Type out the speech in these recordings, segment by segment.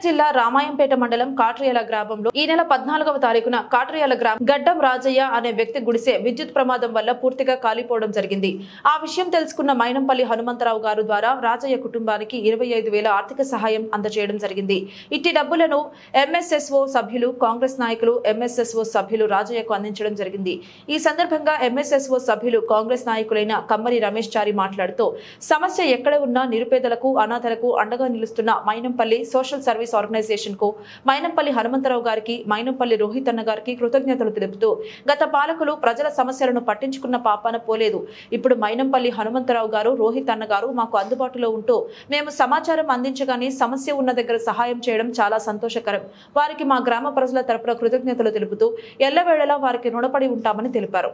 జిల్లా రామాయంపేట మండలం కాట్రియాల గ్రామంలో ఈ నెల 14వ తారీఖున కాట్రియాల గ్రామం గడ్డం రాజయ్య అనే వ్యక్తి గుడిసె విద్యుత్ ప్రమాదం వల్ల పూర్తిగా కాలిపోవడం జరిగింది. ఆ విషయం తెలుసుకున్న మైనంపల్లి హనుమంతరావు గారు ద్వారా రాజయ్య కుటుంబానికి 25,000 ఆర్థిక సహాయం అందజేయడం జరిగింది. ఇట్టి డబ్బులను ఎంఎస్ఎస్ఓ సభ్యులు, కాంగ్రెస్ నాయకులు, ఎంఎస్ఎస్ఓ సభ్యులు రాజయ్యకు అందించడం జరిగింది. ఈ సందర్భంగా ఎంఎస్ఎస్ఓ సభ్యులు, కాంగ్రెస్ నాయకులైన కమ్మరి రమేష్ చారి మాట్లాడుతూ సమస్య ఎక్కడ ఉన్నా నిరుపేదలకు, అనాథలకు అండగా నిలుస్తున్న మైనంపల్లి సోషల్ సర్వీస్ ఆర్గనైజేషన్ కు, మైనంపల్లి హనుమంతరావు గారికి, మైనంపల్లి రోహిత్ అన్న గారికి కృతజ్ఞతలు తెలుపుతూ గత పాలకులు ప్రజల సమస్యలను పట్టించుకున్న పాపాన పోలేదు. ఇప్పుడు మైనంపల్లి హనుమంతరావు గారు, రోహిత్ అన్న గారు మాకు అందుబాటులో ఉంటూ మేము సమాచారం అందించగానే సమస్య ఉన్న దగ్గర సహాయం చేయడం చాలా సంతోషకరం. వారికి మా గ్రామ ప్రజల తరపున కృతజ్ఞతలు తెలుపుతూ ఎల్లవేళలా వారికి రుణపడి ఉంటామని తెలిపారు.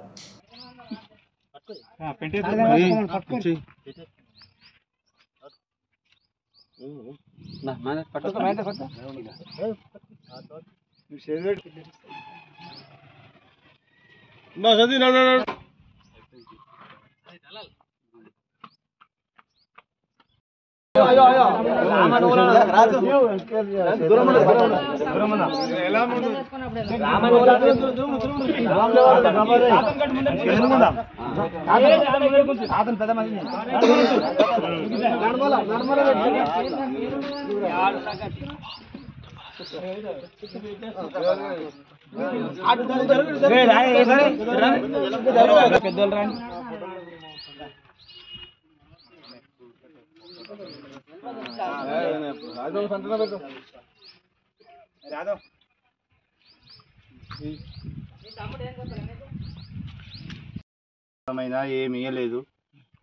ఏమి ఇయ్యలేదు.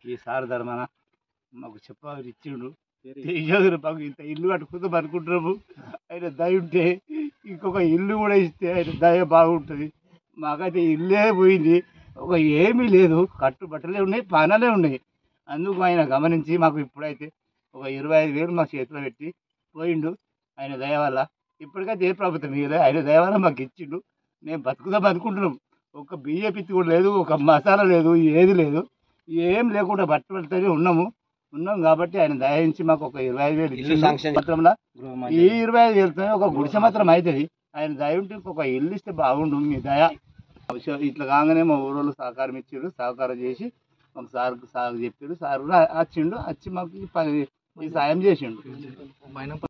ఈ సార్ ధర్మన మాకు చెప్పాలి ఇచ్చిండు. మాకు ఇంత ఇల్లు కట్టుకుందాం అనుకుంటున్నాము. ఆయన దయ ఉంటే ఇంకొక ఇల్లు కూడా ఇస్తే ఆయన దయ బాగుంటుంది. మాకైతే ఇల్లే పోయింది, ఒక ఏమీ లేదు. కట్టుబట్టలే ఉన్నాయి, పానాలే ఉన్నాయి. అందుకు ఆయన గమనించి మాకు ఇప్పుడైతే ఒక 25,000 మా చేతిలో పెట్టి పోయిండు. ఆయన దయ వల్ల ఇప్పటికైతే ఏ ప్రభుత్వం ఇవ్వలేదు, ఆయన దయ వల్ల మాకు ఇచ్చిండు. మేము బతుకుదాం అనుకుంటున్నాం. ఒక బియ్య పిత్తి కూడా లేదు, ఒక మసాలా లేదు, ఏది లేదు, ఏం లేకుండా బట్టలతోనే ఉన్నాం కాబట్టి ఆయన దయించి మాకు ఒక 25,000 ఇచ్చిండు. ఈ 25,000తో ఒక గుడిసె మాత్రం అవుతుంది. ఆయన దయ ఉంటే ఒక ఇల్లు ఇస్తే బాగుండు. మీ దయ ఇట్లా కాగానే మా ఊరోళ్ళు సహకారం ఇచ్చారు. సహకారం చేసి మాకు సార్ చెప్పారు. సార్ కూడా వచ్చిండు, వచ్చి మాకు ఈ సాయం చేసిండు.